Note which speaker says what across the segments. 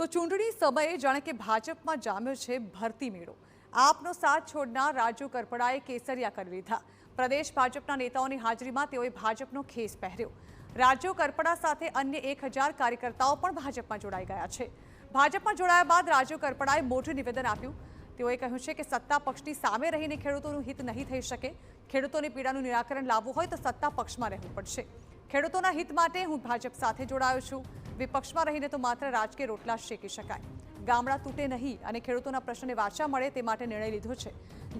Speaker 1: તો ચૂંટણી સમયે જાણે કે ભાજપમાં જામ્યો છે ભરતી મેળો। આપનો સાથ છોડનાર રાજુ કરપડાએ કેસરિયા કરી લીધા। પ્રદેશ ભાજપના નેતાઓની હાજરીમાં તેઓએ ભાજપનો ખેસ પહેર્યો। રાજુ કરપડા સાથે અન્ય 1000 કાર્યકર્તાઓ પણ ભાજપમાં જોડાઈ ગયા છે। ભાજપમાં જોડાયા બાદ રાજુ કરપડાએ મોટું નિવેદન આપ્યું। તેઓએ કહ્યું છે કે સત્તા પક્ષની સામે રહીને ખેડૂતોનું હિત નહીં થઈ શકે। ખેડૂતોની પીડાનું નિરાકરણ લાવવું હોય તો સત્તા પક્ષમાં રહેવું પડશે। ખેડૂતોના હિત માટે હું ભાજપ સાથે જોડાયો છું। વિપક્ષમાં રહીને તો માત્ર રાજકીય રોટલા શેકી શકાય। ગામડા તૂટે નહીં અને ખેડૂતોના પ્રશ્નને વાચા મળે તે માટે નિર્ણય લીધો છે।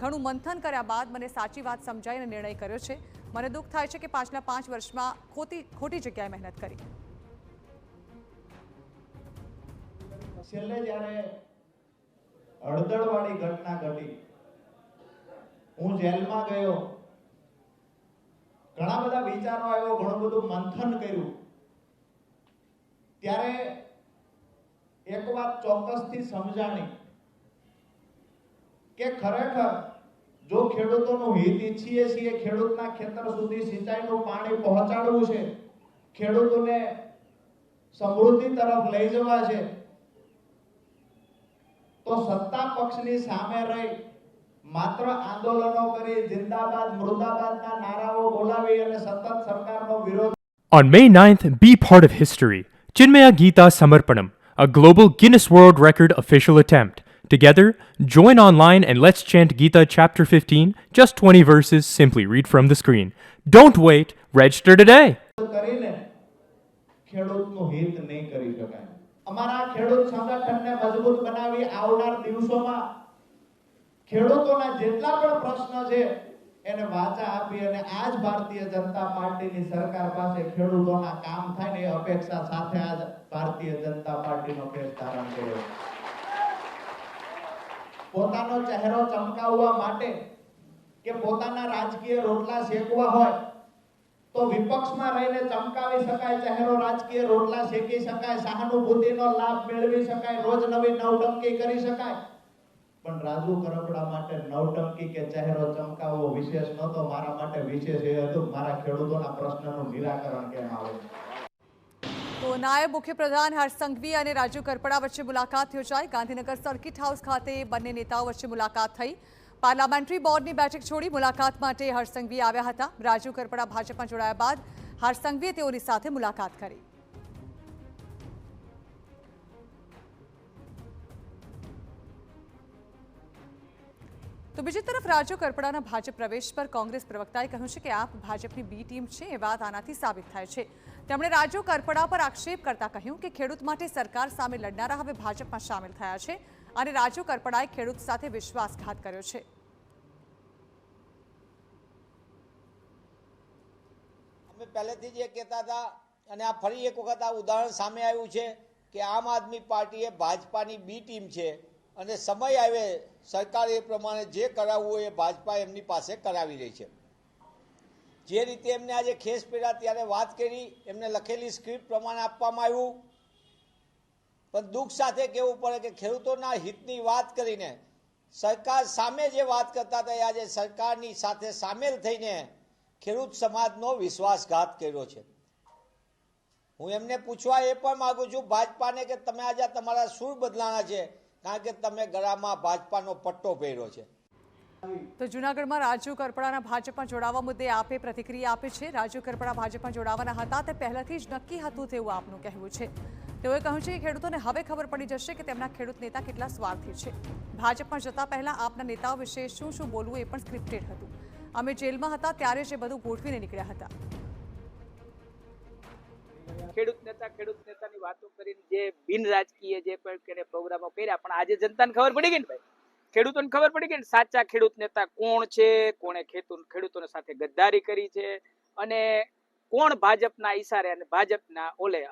Speaker 1: ઘણું મંથન કર્યા બાદ મને સાચી વાત સમજાઈ અને નિર્ણય કર્યો છે। મને દુઃખ થાય છે કે પાછલા 5 વર્ષમાં ખોટી જગ્યાએ મહેનત કરી।
Speaker 2: છેલ્લે જ્યારે હળદળવાળી ઘટના ઘટી, હું જેલમાં ગયો, ઘણા બધા વિચારો આવ્યો, ઘણું બધું મંથન કર્યું, ત્યારે એક વાત ચોક્કસથી સમજાણી કે ખરેખર જો ખેડૂતોનું હિત ઈચ્છીએ છીએ, ખેડૂતના ખેતર સુધી સિંચાઈનું પાણી પહોંચાડવું છે, ખેડૂતોને સમૃદ્ધિ તરફ લઈ જવા છે, તો સત્તા પક્ષની સામે રહી માત્ર આંદોલનો કરી, જિંદાબાદ મુર્દાબાદના નારાઓ બોલાવી અને સતત સરકારનો વિરોધ.
Speaker 3: On May 9th, be part of history. Chinmaya Geeta Samarpanam, a global Guinness World Record official attempt. Together, join online and let's chant Gita chapter 15, just 20 verses, simply read from the screen. Don't wait, register today.
Speaker 2: કરીને ખેડૂતનું હિત નહીં કરી શકાય। અમારા ખેડૂત સંગઠનને મજબૂત બનાવી આવનાર દિવસોમાં ખેડૂતોના જેટલા પણ પ્રશ્ન છે એને વાચા આપી અને આજ ભારતીય જનતા પાર્ટીની સરકાર પાસે ખેડૂતોના કામ થાય ને એ અપેક્ષા સાથે આજ ભારતીય જનતા પાર્ટીનો ખેસ ધારણ કર્યો। પોતાનો ચહેરો ચમકાવવા માટે કે પોતાના રાજકીય રોટલા શેકવા હોય તો વિપક્ષમાં રહીને ચમકાવી શકાય, ચહેરો રાજકીય રોટલા શેકી શકાય, સહાનુભૂતિનો લાભ મેળવી શકાય, રોજ નવી નવટંકી કરી શકાય, પણ રાજુ કરપડા માટે નવટંકી કે ચહેરો ચમકાવવો વિશેષ નહોતો। મારા માટે વિશેષ એ હતું મારા ખેડૂતોના પ્રશ્નનું નિરાકરણ કેમ આવે।
Speaker 1: તો નાયબ મુખ્યપ્રધાન હર્ષ સંઘવી અને રાજુ કરપડા વચ્ચે મુલાકાત યોજાઈ। ગાંધીનગર સર્કિટ હાઉસ ખાતે બંને નેતાઓ વચ્ચે મુલાકાત થઈ। પાર્લામેન્ટરી બોર્ડની બેઠક છોડી મુલાકાત માટે હર્ષ સંઘવી આવ્યા હતા। રાજુ કરપડા ભાજપમાં જોડાયા બાદ હર્ષ સંઘવીએ તેઓની સાથે મુલાકાત કરી। તો બીજી તરફ રાજુ કરપડાના ભાજપ પ્રવેશ પર કોંગ્રેસ પ્રવક્તાએ કહ્યું છે કે આપ ભાજપની બી ટીમ છે એ વાત આનાથી સાબિત થાય છે। તેમણે રાજુ કરપડા પર આક્ષેપ કરતા કહ્યું કે ખેડૂત માટે સરકાર સામે લડનારા હવે ભાજપમાં સામેલ થયા છે અને રાજુ કરપડાએ ખેડૂત સાથે વિશ્વાસઘાત કર્યો છે।
Speaker 4: અમે પહેલેથી જ એ કહેતા હતા અને આ ફરી એક વખત આ ઉદાહરણ સામે આવ્યું છે કે આમ આદમી પાર્ટી એ ભાજપાની બી ટીમ છે અને સમય આવે સરકાર એ પ્રમાણે જે કરાવવું હોય એ ભાજપા એમની પાસે કરાવી રહી છે। જે રીતે એમને આજે ખેસ પહેર્યા ત્યારે વાત કરી, એમને લખેલી સ્ક્રિપ્ટ પ્રમાણે આપવામાં આવ્યું, પણ દુઃખ સાથે કહેવું પડે કે ખેડૂતોના હિતની વાત કરીને સરકાર સામે જે વાત કરતા હતા એ આજે સરકારની સાથે સામેલ થઈને ખેડૂત સમાજનો વિશ્વાસઘાત કર્યો છે। હું એમને પૂછવા એ પણ માંગુ છું ભાજપાને કે તમે આજે તમારા સૂર બદલાના છે કારણ કે તમે ગળામાં ભાજપાનો પટ્ટો પહેર્યો છે।
Speaker 1: તો જૂનાગઢમાં રાજુ કરપડાના ભાજપમાં જોડાવા મુદ્દે આપે પ્રતિક્રિયા આપી છે। રાજુ કરપડા ભાજપમાં જોડાવાના હતા તે પહેલાથી જ નક્કી હતું તેવું આપનું કહેવું છે। તેઓએ કહ્યું છે કે ખેડૂતોને હવે ખબર પડી જશે કે તેમના ખેડૂત નેતા કેટલા સ્વાર્થી છે। ભાજપમાં જતા પહેલા આપના નેતાઓ વિશે શું શું બોલવું એ પણ સ્ક્રિપ્ટેડ હતું। અમે જેલમાં હતા ત્યારે જ એ બધું ગોઠવીને નીકળ્યા હતા।
Speaker 5: ખેડૂત નેતાની વાતો કરીને જે બિન રાજકીય જે પણ પ્રોગ્રામો કર્યા, પણ આજે જનતાને ખબર પડી ગઈ ને ભાઈ, ખેડૂતોને ખબર પડી ગઈ ને સાચા ખેડૂત નેતા કોણ છે, કોણે ખેડૂતોને સાથે ગદ્દારી કરી છે અને કોણ ભાજપના ઈશારે અને ભાજપના ઓલે